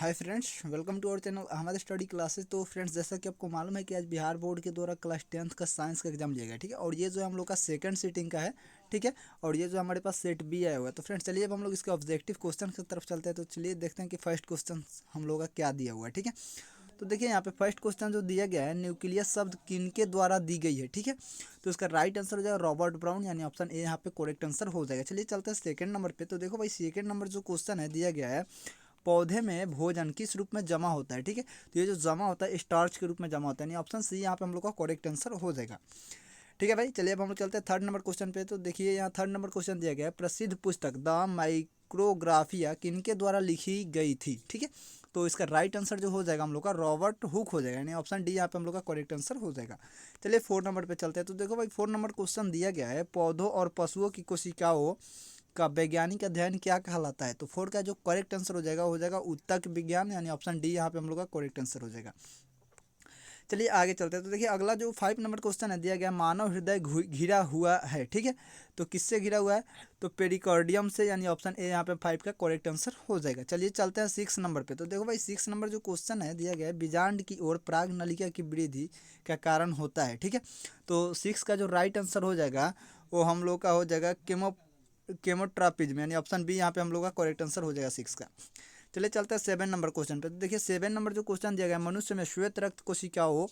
Hi friends, welcome to our channel हमारे study classes. तो friends, जैसा कि आपको मालूम है कि आज बिहार बोर्ड के द्वारा क्लास 10th का साइंस का एग्जाम लिया गया, ठीक है। और ये जो हम लोग का सेकंड सीटिंग का है, ठीक है। और ये जो हमारे पास सेट बी आया हुआ है। तो फ्रेंड्स चलिए अब हम लोग इसके ऑब्जेक्टिव क्वेश्चन की तरफ चलते हैं। तो चलिए देखते हैं कि फर्स्ट क्वेश्चन हम लोग का क्या दिया हुआ है, ठीक है। तो देखिए यहाँ पे फर्स्ट क्वेश्चन जो दिया गया है, न्यूक्लियस शब्द किनके द्वारा दी गई है, ठीक है। तो इसका राइट आंसर हो जाएगा रॉबर्ट ब्राउन, यानी ऑप्शन ए यहाँ पे करेक्ट आंसर हो जाएगा। चलिए चलते हैं सेकंड नंबर पे। तो देखो भाई, सेकंड नंबर जो क्वेश्चन है दिया गया है, पौधे में भोजन किस रूप में जमा होता है, ठीक है। तो ये जो जमा होता है स्टार्च के रूप में जमा होता है, यानी ऑप्शन सी यहाँ पे हम लोग का करेक्ट आंसर हो जाएगा। ठीक है भाई, चलिए अब हम लोग चलते हैं थर्ड नंबर क्वेश्चन पे। तो देखिए यहाँ थर्ड नंबर क्वेश्चन दिया गया है, प्रसिद्ध पुस्तक द माइक्रोग्राफिया किनके द्वारा लिखी गई थी, ठीक है। तो इसका राइट आंसर जो हो जाएगा हम लोग का रॉबर्ट हुक हो जाएगा, यानी ऑप्शन डी यहाँ पे हम लोग का करेक्ट आंसर हो जाएगा। चलिए फोर्थ नंबर पे चलते हैं। तो देखो भाई, फोर्थ नंबर क्वेश्चन दिया गया है, पौधों और पशुओं की कोशिकाओं का वैज्ञानिक अध्ययन क्या कहलाता है। तो फोर का जो करेक्ट आंसर हो जाएगा उत्तक विज्ञान, यानी ऑप्शन डी यहाँ पे हम लोग का करेक्ट आंसर हो जाएगा। चलिए आगे चलते हैं। तो देखिए अगला जो 5 नंबर क्वेश्चन है दिया गया, मानव हृदय घिरा हुआ है, ठीक है। तो किससे घिरा हुआ है, तो पेरिकार्डियम से, यानी ऑप्शन ए यहाँ पे 5 का करेक्ट आंसर हो जाएगा। चलिए चलते हैं 6 नंबर पे। तो देखो भाई 6 नंबर जो क्वेश्चन है दिया गया है, बीजांड की ओर प्राग नलिका की वृद्धि का कारण होता है, ठीक है। तो 6 का जो राइट आंसर हो जाएगा वो हम लोग का हो जाएगा केमोट्रापिज्म, यानी ऑप्शन बी यहाँ पे हम लोग का करेक्ट आंसर हो जाएगा 6 का। चलिए चलते हैं 7 नंबर क्वेश्चन पे। तो देखिए 7 नंबर जो क्वेश्चन दिया गया है, मनुष्य में श्वेत रक्त कोशिकाओं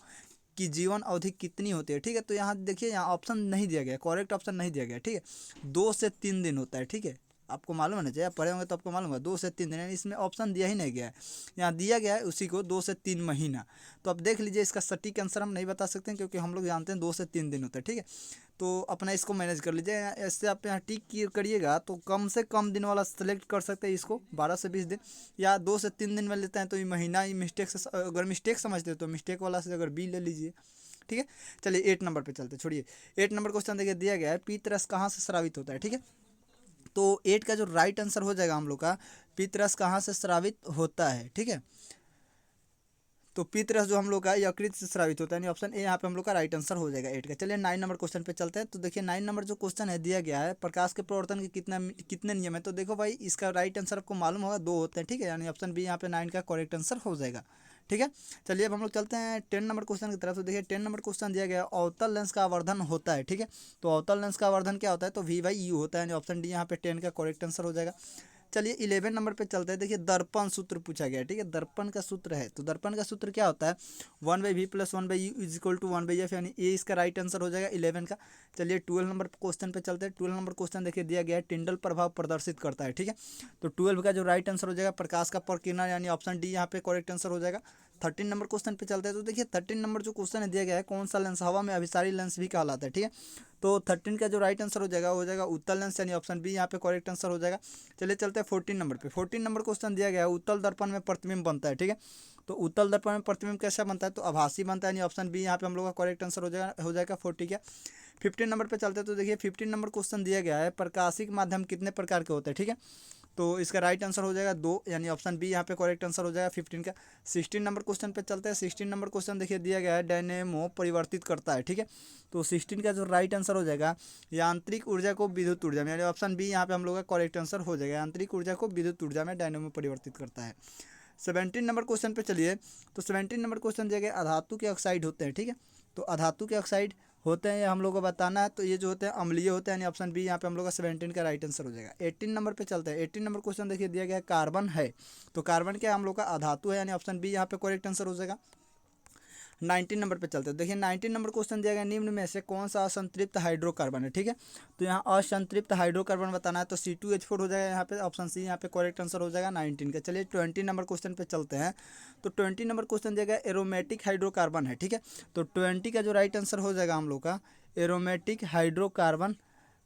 की जीवन अवधि कितनी होती है, ठीक है। तो यहाँ देखिए यहाँ ऑप्शन नहीं दिया गया, करेक्ट ऑप्शन नहीं दिया गया, ठीक है। 2 से 3 दिन होता है, ठीक है। आपको मालूम है ना, चाहिए आप पढ़े होंगे तो आपको मालूम है 2 से 3 दिन, यानी इसमें ऑप्शन दिया ही नहीं गया है। यहाँ दिया गया है उसी को 2 से 3 महीना। तो अब देख लीजिए, इसका सटीक आंसर हम नहीं बता सकते हैं, क्योंकि हम लोग जानते हैं 2 से 3 दिन होता है, ठीक है। तो अपना इसको मैनेज कर लीजिए। ऐसे आप यहाँ टिक करिएगा तो कम से कम दिन वाला सेलेक्ट कर सकते हैं इसको, 12 से 20 दिन, या 2 से 3 दिन में लेते हैं तो ये महीना ही मिस्टेक से, अगर मिस्टेक समझते हो तो मिस्टेक वाला से अगर बी ले लीजिए, ठीक है। चलिए 8 नंबर पे चलते, छोड़िए 8 नंबर क्वेश्चन देखिए दिया गया है, पीतरस कहाँ से स्रावित होता है, ठीक है। तो 8 का जो राइट आंसर हो जाएगा हम लोग का, पीतरस कहाँ से स्रावित होता है, ठीक है। तो पितरस जो हम लोग का यकृत से स्रावित होता है, यानी ऑप्शन ए यहाँ पे हम लोग का राइट आंसर हो जाएगा 8 का। चलिए 9 नंबर क्वेश्चन पे चलते हैं। तो देखिए 9 नंबर जो क्वेश्चन है दिया गया है, प्रकाश के प्रवर्तन के कितने नियम है। तो देखो भाई, इसका राइट आंसर आपको मालूम होगा 2 होते हैं, ठीक है। यानी ऑप्शन बी यहाँ पे 9 का करेक्ट आंसर हो जाएगा, ठीक है। चलिए अब हम लोग चलते हैं 10 नंबर क्वेश्चन की तरफ। तो देखिए 10 नंबर क्वेश्चन दिया गया है, अवतल लेंस का आवर्धन होता है, ठीक है। तो अवतल लेंस का आवर्धन क्या होता है, तो V/U होता है, यानी ऑप्शन डी यहाँ पे 10 का करेक्ट आंसर हो जाएगा। चलिए 11 नंबर पे चलते हैं। देखिए दर्पण सूत्र पूछा गया है, ठीक है। दर्पण का सूत्र है, तो दर्पण का सूत्र क्या होता है, 1/v + 1/u = 1/f, यानी ये इसका राइट आंसर हो जाएगा 11 का। चलिए 12 नंबर क्वेश्चन पे चलते हैं। 12 नंबर क्वेश्चन देखिए दिया गया है, टिंडल प्रभाव प्रदर्शित करता है, ठीक है। तो 12 का जो राइट आंसर हो जाएगा प्रकाश का प्रकीर्णन, यानी ऑप्शन डी यहाँ पे करेक्ट आंसर हो जाएगा। 13 नंबर क्वेश्चन पे चलते हैं। तो देखिए 13 नंबर जो क्वेश्चन है दिया गया है, कौन सा लेंस हवा में अभिसारी लेंस भी कहलाता है, ठीक है। तो 13 का जो राइट आंसर हो जाएगा उत्तल लेंस, यानी ऑप्शन बी यहाँ पे करेक्ट आंसर हो जाएगा। चलिए चलते हैं 14 नंबर पे। 14 नंबर क्वेश्चन दिया गया है, उत्तल दर्पण में प्रतिबिंब बनता है, ठीक है। तो उत्तल दर्पण में प्रतिबिंब कैसा बनता है, तो आभासी बनता है, यानी ऑप्शन बी यहाँ पे हम लोग का करेक्ट आंसर हो जाएगा 40 का। 15 नंबर पे चलते हैं। तो देखिए 15 नंबर क्वेश्चन दिया गया है, प्रकाशिक माध्यम कितने प्रकार के होते हैं, ठीक है। तो इसका राइट आंसर हो जाएगा 2, यानी ऑप्शन बी यहाँ पे करेक्ट आंसर हो जाएगा 15 का। 16 नंबर क्वेश्चन पे चलते हैं। 16 नंबर क्वेश्चन देखिए दिया गया है, डायनेमो परिवर्तित करता है, ठीक है। तो 16 का जो राइट आंसर हो जाएगा, यांत्रिक ऊर्जा को विद्युत ऊर्जा में, यानी ऑप्शन बी यहाँ पे हम लोग का करेक्ट आंसर हो जाएगा, यांत्रिक ऊर्जा को विद्युत ऊर्जा में डायनेमो परिवर्तित करता है। 17 नंबर क्वेश्चन पे चलिए। तो 17 नंबर क्वेश्चन दिया गया, अधातु के ऑक्साइड होते हैं, ठीक है। तो अधातु के ऑक्साइड होते हैं, ये हम लोग को बताना है। तो ये जो होते हैं अम्लीय होते हैं, यानी ऑप्शन बी यहाँ पे हम लोग का 17 का राइट आंसर हो जाएगा। 18 नंबर पे चलते हैं। 18 नंबर क्वेश्चन देखिए दिया गया है, कार्बन है। तो कार्बन क्या हम लोग का अधातु है, यानी ऑप्शन बी यहाँ पे करेक्ट आंसर हो जाएगा। 19 नंबर पे चलते हैं। देखिए 19 नंबर क्वेश्चन दिया गया, निम्न में से कौन सा असंतृप्त हाइड्रोकार्बन है, ठीक है। तो यहाँ असंतृप्त हाइड्रोकार्बन बताना है, तो C2H4 हो जाएगा यहाँ पे, ऑप्शन सी यहाँ पे करेक्ट आंसर हो जाएगा 19 का। चलिए 20 नंबर क्वेश्चन पे चलते हैं। तो 20 नंबर क्वेश्चन दिया गया, एरोमेटिक हाइड्रोकार्बन है, ठीक है। तो 20 का जो राइट आंसर हो जाएगा हम लोग का, एरोमेटिक हाइड्रोकार्बन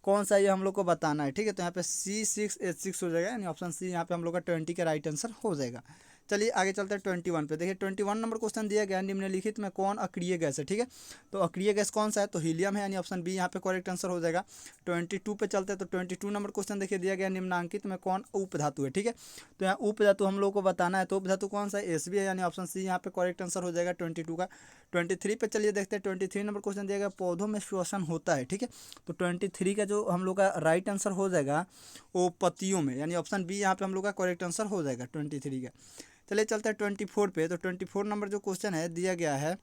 कौन सा ये हम लोग को बताना है, ठीक है। तो यहाँ पे C6H6 हो जाएगा, यानी ऑप्शन सी यहाँ पे हम लोग का 20 का राइट आंसर हो जाएगा। चलिए आगे चलते हैं 21 पे। देखिए 21 नंबर क्वेश्चन दिया गया, निम्नलिखित में कौन अक्रिय गैस है, ठीक है। तो अक्रिय गैस कौन सा है, तो हीलियम है, यानी ऑप्शन बी यहाँ पे करेक्ट आंसर हो जाएगा। 22 पे चलते हैं। तो 22 नंबर क्वेश्चन देखिए दिया गया, निम्नांकित में कौन उपधातु है, ठीक है। तो यहाँ उपधातु हम लोग को बताना है, तो उपधातु कौन सा है, Sb है, यानी ऑप्शन सी यहाँ पे करेक्ट आंसर हो जाएगा 22 का। 23 पे चलिए देखते हैं। 23 नंबर क्वेश्चन दिया गया, पौधों में श्वसन होता है, ठीक है। तो 23 का जो हम लोग का राइट आंसर हो जाएगा वो पत्तियों में, यानी ऑप्शन बी यहाँ पे हम लोग का करेक्ट आंसर हो जाएगा 23 का। चलिए चलते हैं 24 पे। तो 24 नंबर जो क्वेश्चन है दिया गया है,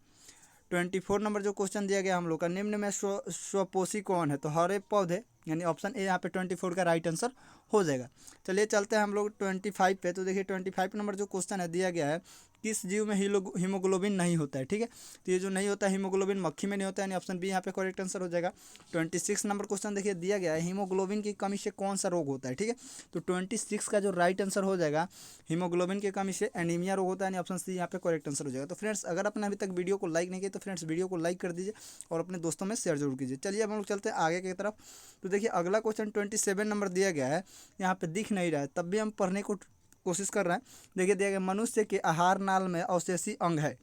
24 नंबर जो क्वेश्चन दिया गया हम लोग का, निम्न में स्वपोषी कौन है? तो हरे पौधे, यानी ऑप्शन ए यहाँ पे 24 का राइट आंसर हो जाएगा। चलिए चलते हैं हम लोग 25 पे। तो देखिए 25 नंबर जो क्वेश्चन है दिया गया है, किस जीव में हीमोग्लोबिन नहीं होता है? ठीक है, तो ये जो नहीं होता है हीमोग्लोबिन, मक्खी में नहीं होता है, यानी ऑप्शन बी यहाँ पे करेक्ट आंसर हो जाएगा। 26 नंबर क्वेश्चन देखिए दिया गया है, हीमोग्लोबिन की कमी से कौन सा रोग होता है? ठीक है, तो 26 का जो राइट आंसर हो जाएगा, हीमोग्लोबिन की कमी से एनीमिया रोग होता है, यानी ऑप्शन सी यहाँ पे करेक्ट आंसर हो जाएगा। तो फ्रेंड्स अगर आपने अभी तक वीडियो को लाइक नहीं किया तो फ्रेंड्स वीडियो को लाइक कर दीजिए और अपने दोस्तों में शेयर जरूर कीजिए। चलिए अब हम लोग चलते हैं आगे की तरफ। तो देखिए अगला क्वेश्चन 27 नंबर दिया गया है, यहाँ पे दिख नहीं रहा है तब भी हम पढ़ने को कोशिश कर रहे हैं। देखिए दिया गया, मनुष्य के आहार नाल में अवशेषी अंग है।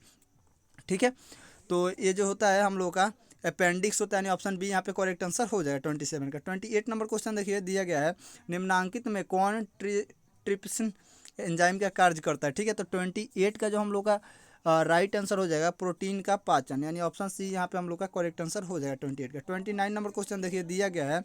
ठीक है, तो ये जो होता है हम लोग का अपेंडिक्स होता है, यानी ऑप्शन बी यहाँ पे करेक्ट आंसर हो जाएगा 27 का। 28 नंबर क्वेश्चन देखिए दिया गया है, निम्नांकित में कौन ट्रिप्सिन एंजाइम का कार्य करता है? ठीक है, तो 28 का जो हम लोग का राइट आंसर हो जाएगा प्रोटीन का पाचन, यानी ऑप्शन सी यहाँ पे हम लोग का करेक्ट आंसर हो जाएगा 28 का। 29 नंबर क्वेश्चन देखिए दिया गया है,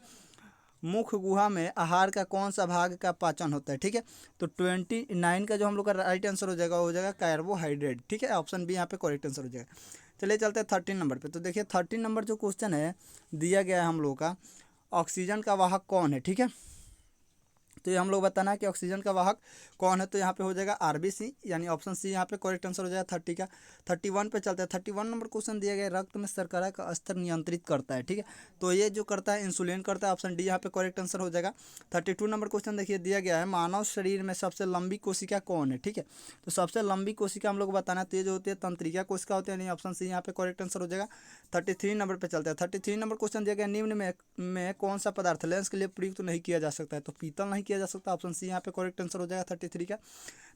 मुख गुहा में आहार का कौन सा भाग का पाचन होता है? ठीक है, तो 29 का जो हम लोग का राइट आंसर हो जाएगा कार्बोहाइड्रेट। ठीक है, ऑप्शन बी यहाँ पे करेक्ट आंसर हो जाएगा। चलिए चलते हैं 13 नंबर पे। तो देखिए 13 नंबर जो क्वेश्चन है दिया गया है हम लोग का, ऑक्सीजन का वाहक कौन है? ठीक है, तो ये हम लोग बताना है कि ऑक्सीजन का वाहक कौन है, तो यहाँ पे हो जाएगा आरबीसी, यानी ऑप्शन सी यहाँ पे करेक्ट आंसर हो जाएगा 30 का। 31 पे चलते हैं। 31 नंबर क्वेश्चन दिया गया है, रक्त में शर्करा का स्तर नियंत्रित करता है। ठीक है, तो ये जो करता है इंसुलिन करता है, ऑप्शन डी यहाँ पे करेक्ट आंसर हो जाएगा। 32 नंबर क्वेश्चन देखिए दिया गया है, मानव शरीर में सबसे लंबी कोशिका कौन है? ठीक है, तो सबसे लंबी कोशिका हम लोग बताना है, तो ये जो होती है तंत्रिका कोशिका होती है, यानी ऑप्शन सी यहाँ पे करेक्ट आंसर हो जाएगा। 33 नंबर पे चलते हैं। 33 नंबर क्वेश्चन दिया गया, निम्न में कौन सा पदार्थ लेंस के लिए प्रयुक्त नहीं किया जा सकता है? तो पीतल नहीं किया जा सकता, ऑप्शन सी यहाँ पे करेक्ट आंसर हो जाएगा 33 का।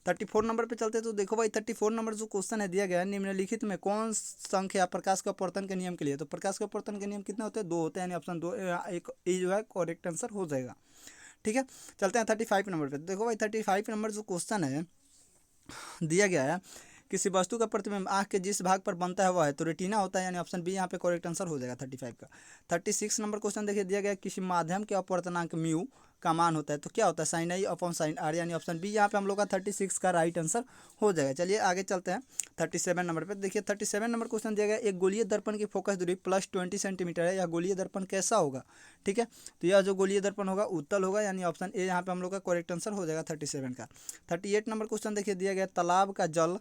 34 नंबर पे चलते हैं। तो देखो भाई 34 नंबर जो क्वेश्चन है दिया गया है, निम्नलिखित में कौन संख्या प्रकाश का अपवर्तन के नियम के लिए? तो प्रकाश का अपवर्तन के नियम कितने होते हैं? 2 होते हैं, यानी ऑप्शन 2 एक ए जो है करेक्ट आंसर हो जाएगा। ठीक है, चलते हैं 35 नंबर पे। देखो भाई 35 नंबर जो क्वेश्चन है दिया गया है, किसी वस्तु का प्रतिबिंब आँख के जिस भाग पर बनता है वह है, तो रेटिना होता है, यानी ऑप्शन बी यहाँ पे करेक्ट आंसर हो जाएगा 35 का। 36 नंबर क्वेश्चन देखिए दिया गया है, किसी माध्यम के अपवर्तनांक म्यू का मान होता है, तो क्या होता है? Sine i upon sine r, यानी ऑप्शन बी यहाँ पे हम लोग का 36 का राइट आंसर हो जाएगा। चलिए आगे चलते हैं 37 नंबर पे। देखिए 37 नंबर क्वेश्चन दिया गया, एक गोलीय दर्पण की फोकस दूरी +20 सेंटीमीटर है, यह गोलीय दर्पण कैसा होगा? ठीक है, तो यह जो गोलीय दर्पण होगा उत्तल होगा, यानी ऑप्शन ए यहाँ पे हम लोग का करेक्ट आंसर हो जाएगा 37 का। 38 नंबर क्वेश्चन देखिए दिया गया, तालाब का जल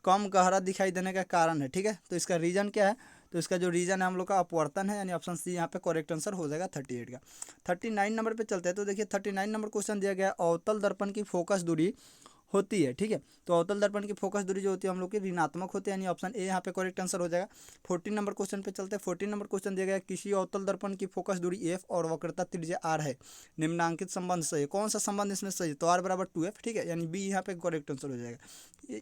कम गहरा दिखाई देने का कारण है। ठीक है, तो इसका रीजन क्या है? तो इसका जो रीजन है हम लोग का अपवर्तन है, यानी ऑप्शन सी यहाँ पे करेक्ट आंसर हो जाएगा 38 का। 39 नंबर पे चलते हैं। तो देखिए 39 नंबर क्वेश्चन दिया गया, अवतल दर्पण की फोकस दूरी होती है। ठीक है, तो अवतल दर्पण की फोकस दूरी जो होती है हम लोग की ऋणात्मक होती है, यानी ऑप्शन ए यहाँ पे करेक्ट आंसर हो जाएगा। 14 नंबर क्वेश्चन पे चलते हैं। 14 नंबर क्वेश्चन दिया गया, किसी अवतल दर्पण की फोकस दूरी एफ और वक्रता त्रिज्या आर है, निम्नांकित संबंध सही है, कौन सा संबंध इसमें सही है? तो आर बराबर 2f। ठीक है, यानी बी यहाँ पे करेक्ट आंसर हो जाएगा।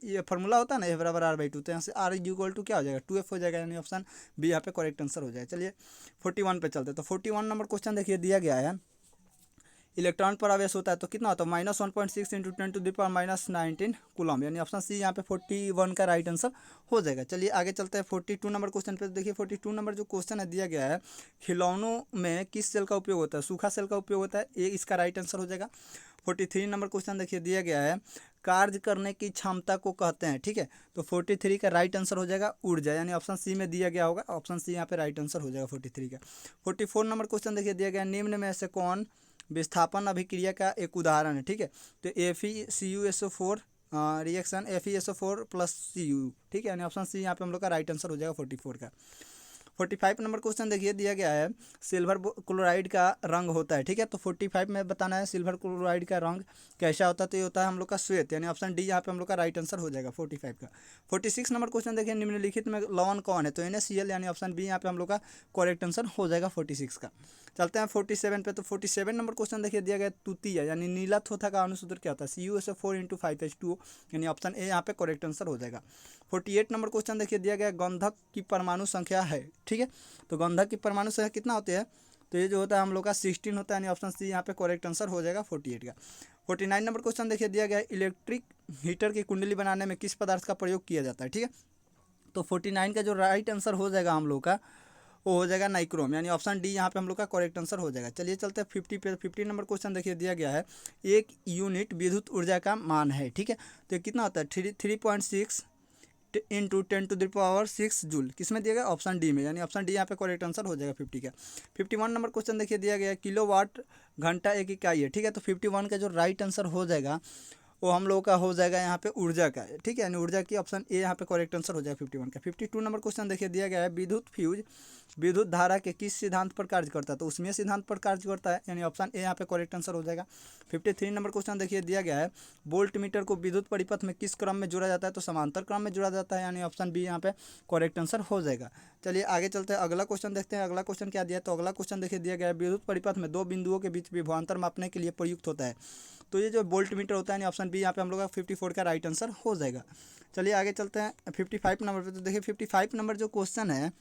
ये फॉर्मूला होता है ना, एफ बराबर r/2, तो यहाँ से r इक्वल टू क्या हो जाएगा? 2f हो जाएगा, यानी ऑप्शन बी यहाँ पे करेक्ट आंसर हो जाएगा। चलिए 41 पे चलते हैं। तो 41 नंबर क्वेश्चन देखिए दिया गया है, इलेक्ट्रॉन पर आवेश होता है तो कितना होता है? -1.6 × 10⁻⁻19 कूलम, यानी ऑप्शन सी यहाँ पे 41 का राइट आंसर हो जाएगा। चलिए आगे चलते हैं 42 नंबर क्वेश्चन पे। देखिए 42 नंबर जो क्वेश्चन है दिया गया है, खिलौनों में किस सेल का उपयोग होता है? सूखा सेल का उपयोग होता है, ये इसका राइट आंसर हो जाएगा। 43 नंबर क्वेश्चन देखिए दिया गया है, कार्य करने की क्षमता को कहते हैं। ठीक है, तो 43 का राइट आंसर हो जाएगा ऊर्जा, यानी ऑप्शन सी में दिया गया होगा, ऑप्शन सी यहाँ पे राइट आंसर हो जाएगा 43 का। 44 नंबर क्वेश्चन देखिए दिया गया, निम्न में से कौन विस्थापन अभिक्रिया का एक उदाहरण है? ठीक है, तो FeCuSO4 रिएक्शन FeSO4 + Cu। ठीक है, यानी ऑप्शन सी यहाँ पे हम लोग का राइट आंसर हो जाएगा 44 का। 45 नंबर क्वेश्चन देखिए दिया गया है, सिल्वर क्लोराइड का रंग होता है। ठीक है, तो 45 में बताना है सिल्वर क्लोराइड का रंग कैसा होता है, तो ये होता है हम लोग का श्वेत, यानी ऑप्शन डी यहाँ पे हम लोग का राइट आंसर हो जाएगा 45 का। 46 नंबर क्वेश्चन देखिए, निम्नलिखित में लवण कौन है? तो NaCl, यानी ऑप्शन बी यहाँ पे हम लोग का करेक्ट आंसर हो जाएगा 46 का। चलते हैं 47 पे। तो 47 नंबर क्वेश्चन देखिए दिया गया, तूतीया यानी नीला थोथा का अणुसूत्र क्या होता है? CuSO4 × 5H2O, यानी ऑप्शन ए यहाँ पे करेक्ट आंसर हो जाएगा। 48 नंबर क्वेश्चन देखिए दिया गया, गंधक की परमाणु संख्या है। ठीक है, तो गंधक की परमाणु संख्या कितना होती है? तो ये जो होता है हम लोग का 16 होता है, यानी ऑप्शन सी यहाँ पे करेक्ट आंसर हो जाएगा 48 का। 49 नंबर क्वेश्चन देखिए दिया गया, इलेक्ट्रिक हीटर की कुंडली बनाने में किस पदार्थ का प्रयोग किया जाता है? ठीक है, तो 49 का जो राइट आंसर हो जाएगा हम लोग का वो हो जाएगा नाइक्रोम, यानी ऑप्शन डी यहाँ पे हम लोग का करेक्ट आंसर हो जाएगा। चलिए चलते हैं 50 पे। 50 नंबर क्वेश्चन देखिए दिया गया है, एक यूनिट विद्युत ऊर्जा का मान है, ठीक है। तो ये कितना होता है 3.6 इंटू 10⁶ जूल, किसमें दिया गया ऑप्शन डी में, यानी ऑप्शन डी यहाँ पे करेक्ट आंसर हो जाएगा 50 का। 51 नंबर क्वेश्चन देखिए दिया गया है, किलोवाट घंटा एक इकाई है, ठीक है। तो 51 का जो राइट आंसर हो जाएगा वो हम लोगों का हो जाएगा यहाँ पे ऊर्जा का, ठीक है, यानी ऊर्जा की ऑप्शन ए यहाँ पे करेक्ट आंसर हो जाएगा 51 का। 52 नंबर क्वेश्चन देखिए दिया गया है, विद्युत फ्यूज विद्युत धारा के किस सिद्धांत पर कार्य करता है, तो उसमें सिद्धांत पर कार्य करता है, यानी ऑप्शन ए यहाँ पे करेक्ट आंसर हो जाएगा। 53 नंबर क्वेश्चन देखिए दिया गया है, वोल्ट मीटर को विद्युत परिपथ में किस क्रम में जोड़ा जाता है, तो समांतर क्रम में जोड़ा जाता है, यानी ऑप्शन बी यहाँ पे करेक्ट आंसर हो जाएगा। चलिए आगे चलते हैं, अगला क्वेश्चन देखते हैं। अगला क्वेश्चन क्या दिया है, तो अगला क्वेश्चन देखिए दिया गया है, विद्युत परिपथ में दो बिंदुओं के बीच विभवांतर मापने के लिए प्रयुक्त होता है, तो ये जो वोल्ट मीटर होता है, यानी ऑप्शन बी यहाँ पे हम लोग का 54 का राइट आंसर हो जाएगा। चलिए आगे चलते हैं 55 नंबर पे। तो देखिए 55 नंबर जो क्वेश्चन है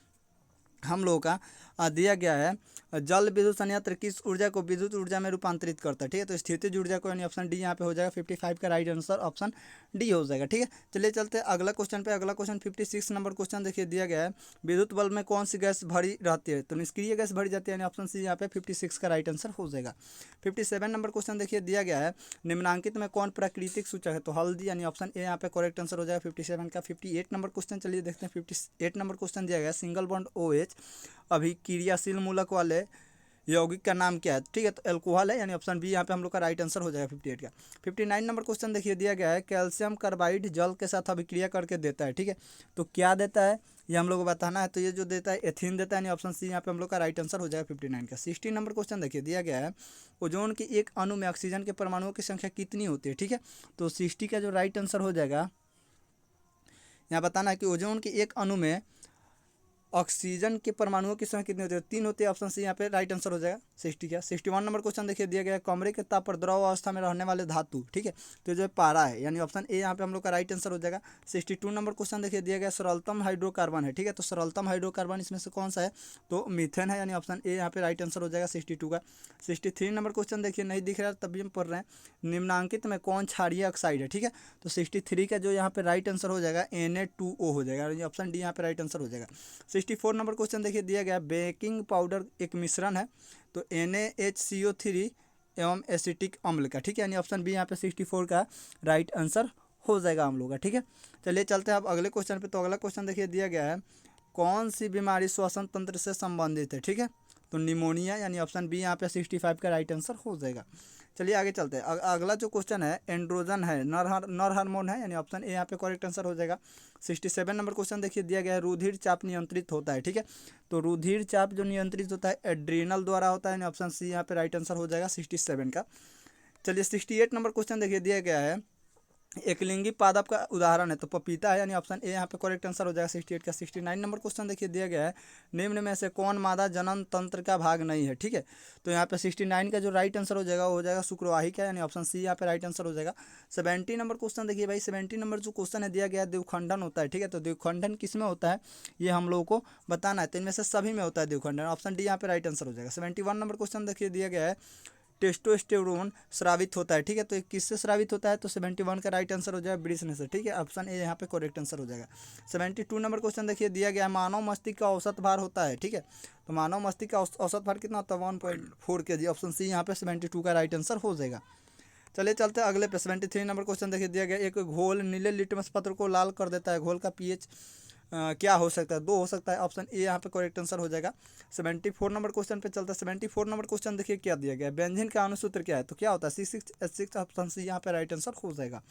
हम लोगों का दिया गया है, जल विद्युत संयंत्र किस ऊर्जा को विद्युत ऊर्जा में रूपांतरित करता है, ठीक है। तो स्थितिज ऊर्जा को, यानी ऑप्शन डी यहाँ पे हो जाएगा। 55 का राइट आंसर ऑप्शन डी हो जाएगा, ठीक है। चलिए चलते हैं अगला क्वेश्चन पे। अगला क्वेश्चन 56 नंबर क्वेश्चन देखिए दिया गया है, विद्युत बल्ब में कौन सी गैस भरी रहती है, तो निष्क्रिय गैस भरी जाती है, यानी ऑप्शन सी यहाँ पे 56 का राइट आंसर हो जाएगा। 57 नंबर क्वेश्चन देखिए दिया गया है, निम्नांकित में कौन प्राकृतिक सूचक है, तो हल्दी, यानी ऑप्शन ए यहाँ पे करेक्ट आंसर हो जाएगा 57 का। 58 नंबर क्वेश्चन चलिए देखते हैं। 58 नंबर क्वेश्चन दिया गया है, सिंगल बॉन्ड OH अभिक्रियाशील मूलक वाले यौगिक का नाम क्या है, ठीक है। तो एल्कोहल है, यानी ऑप्शन बी यहाँ पे हम लोग का राइट आंसर हो जाएगा 58 का। 59 नंबर क्वेश्चन देखिए दिया गया है, कैल्शियम कार्बाइड जल के साथ अभिक्रिया करके देता है, ठीक है। तो क्या देता है ये हम लोग को बताना है, तो ये जो देता है एथीन देता है, यानी ऑप्शन सी यहाँ पे हम लोग का राइट आंसर हो जाएगा 59 का। 60 नंबर क्वेश्चन देखिए दिया गया है, ओजोन की एक अणु में ऑक्सीजन के परमाणुओं की संख्या कितनी होती है, ठीक है। तो 60 का जो राइट आंसर हो जाएगा, यहाँ बताना है कि ओजोन की एक अणु में ऑक्सीजन के परमाणुओं की संख्या कितनी होती है, 3 होती है, ऑप्शन सी यहाँ पे राइट आंसर हो जाएगा 60 का। 61 नंबर क्वेश्चन देखिए दिया गया है, कमरे के ताप पर द्रव अवस्था में रहने वाले धातु, ठीक है। तो जो है पारा है, यानी ऑप्शन ए यहाँ पे हम लोग का राइट आंसर हो जाएगा। 62 नंबर क्वेश्चन देखिए दिया गया, सरलतम हाइड्रोकार्बन है, ठीक है। तो सरलतम हाइड्रोकार्बन इसमें से कौन सा है, तो मीथेन है, यानी ऑप्शन ए यहाँ पे राइट आंसर हो जाएगा 62 का। 63 नंबर क्वेश्चन देखिए नहीं दिख रहा है तभी हम पढ़ रहे हैं, निम्नांकित में कौन क्षारीय ऑक्साइड है, ठीक है। तो 63 का जो यहाँ पे राइट आंसर हो जाएगा Na2O हो जाएगा, ऑप्शन डी यहाँ पे राइट आंसर हो जाएगा। 64 नंबर क्वेश्चन देखिए दिया गया, बेकिंग पाउडर एक मिश्रण है, तो NaHCO3 एवं एसिटिक अम्ल का, ठीक है, यानी ऑप्शन बी यहाँ पे 64 का राइट आंसर हो जाएगा हम लोग का, ठीक है। चलिए चलते हैं अब अगले क्वेश्चन पे। तो अगला क्वेश्चन देखिए दिया गया है, कौन सी बीमारी श्वसन तंत्र से संबंधित है, ठीक है। तो निमोनिया, यानी ऑप्शन बी यहाँ पे 65 का राइट आंसर हो जाएगा। चलिए आगे चलते हैं। अगला जो क्वेश्चन है, एंड्रोजन है, नर हार्मोन है, यानी ऑप्शन ए यहाँ पे करेक्ट आंसर हो जाएगा। 67 नंबर क्वेश्चन देखिए दिया गया है, रुधिर चाप नियंत्रित होता है, ठीक है। तो रुधिर चाप जो नियंत्रित होता है एड्रीनल द्वारा होता है, यानी ऑप्शन सी यहाँ पे राइट आंसर हो जाएगा 67 का। चलिए 68 नंबर क्वेश्चन देखिए दिया गया है, एकलिंगी पादप का उदाहरण है, तो पपीता है, यानी ऑप्शन ए यहाँ पे करेक्ट आंसर हो जाएगा 68 का। 69 नंबर क्वेश्चन देखिए दिया गया है, निम्न में से कौन मादा जनन तंत्र का भाग नहीं है, ठीक है। तो यहाँ पे 69 का जो राइट आंसर हो जाएगा वो हो जाएगा शुक्रवाही का, यानी ऑप्शन सी यहाँ पे राइट आंसर हो जाएगा। 70 नंबर क्वेश्चन देखिए भाई, 70 नंबर जो क्वेश्चन है दिया गया है, द्विखंडन होता है, ठीक है। तो द्विखंडन किस में होता है ये हम लोगों को बताना है, तो इनमें से सभी में होता है द्विखंडन, ऑप्शन डी यहाँ पे राइट आंसर हो जाएगा। 71 नंबर क्वेश्चन देखिए दिया गया है, टेस्टोस्टेरोन स्रावित होता है, ठीक है। तो किससे स्रावित होता है, तो 71 का राइट आंसर हो जाएगा वृषण से, ठीक है, ऑप्शन ए यहाँ पे करेक्ट आंसर हो जाएगा। 72 नंबर क्वेश्चन देखिए दिया गया है, मानव मस्तिष्क का औसत भार होता है, ठीक है। तो मानव मस्तिष्क का औसत भार कितना होता है 1.4 kg, ऑप्शन सी यहाँ पे 72 का राइट आंसर हो जाएगा। चलिए चलते हैं अगले पे। 73 नंबर क्वेश्चन देखिए दिया गया, एक घोल नीले लिटमस पत्र को लाल कर देता है, घोल का पीएच क्या हो सकता है, 2 हो सकता है, ऑप्शन ए यहाँ पे करेक्ट आंसर हो जाएगा। 74 नंबर क्वेश्चन पे चलता है। 74 नंबर क्वेश्चन देखिए क्या दिया गया है, बेंजीन का अणुसूत्र क्या है, तो क्या होता है C6H6, ऑप्शन सी यहाँ पे राइट आंसर हो जाएगा।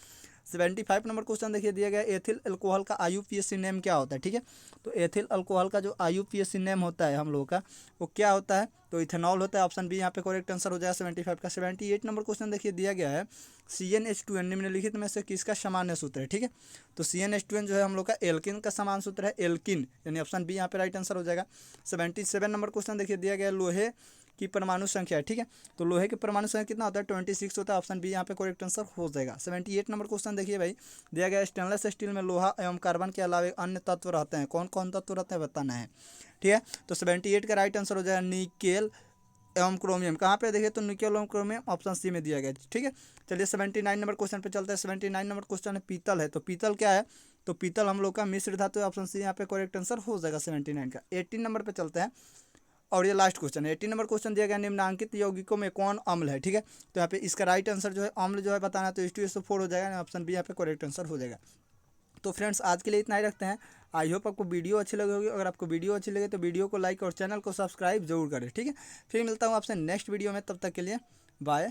75 नंबर क्वेश्चन देखिए दिया गया, एथिल अल्कोहल का IUPAC नेम क्या होता है, ठीक है। तो एथिल अल्कोहल का जो IUPAC नेम होता है हम लोगों का वो क्या होता है, तो इथेनॉल होता है, ऑप्शन बी यहाँ पे करेक्ट आंसर हो जाएगा 75 का। 78 नंबर क्वेश्चन देखिए दिया गया है, CnH2n निम्नलिखित में से किसका सामान्य सूत्र है, ठीक है। तो CnH2n जो है हम लोग का एल्किन का समान सूत्र है, एल्किन, यानी ऑप्शन बी यहाँ पे राइट आंसर हो जाएगा। 77 नंबर क्वेश्चन देखिए दिया गया, लोहे की परमाणु संख्या है, ठीक है। तो लोहे की परमाणु संख्या कितना होता है 26 होता है, ऑप्शन बी यहाँ पे करेक्ट आंसर हो जाएगा। 78 नंबर क्वेश्चन देखिए भाई, दिया गया स्टेनलेस स्टील में लोहा एवं कार्बन के अलावा अन्य तत्व रहते हैं, कौन कौन तत्व रहते हैं बताना है, ठीक है। तो 78 का राइट आंसर हो जाएगा निकेल, एवं क्रोमियम, कहाँ पे देखिए तो निकेल एवं क्रोमियम ऑप्शन सी में दिया गया है, ठीक है। चलिए 79 नंबर क्वेश्चन पे चलते हैं। 79 नंबर क्वेश्चन है पीतल है, तो पीतल क्या है, तो पीतल हम लोग का मिश्र धातु है, ऑप्शन सी यहाँ पे करेक्ट आंसर हो जाएगा 79 का। 18 नंबर पे चलते हैं और ये लास्ट क्वेश्चन है। 18 नंबर क्वेश्चन दिया गया निम्नांकित यौगिकों में कौन अम्ल है, ठीक है। तो यहाँ पे इसका राइट आंसर जो है अम्ल जो है बताना है, तो H2SO4 हो जाएगा, ऑप्शन बी यहाँ पे करेक्ट आंसर हो जाएगा। तो फ्रेंड्स आज के लिए इतना ही रखते हैं। आई होप आपको वीडियो अच्छी लगी होगी। अगर आपको वीडियो अच्छी लगे तो वीडियो को लाइक और चैनल को सब्सक्राइब जरूर करें, ठीक है। फिर मिलता हूँ आपसे नेक्स्ट वीडियो में, तब तक के लिए बाय।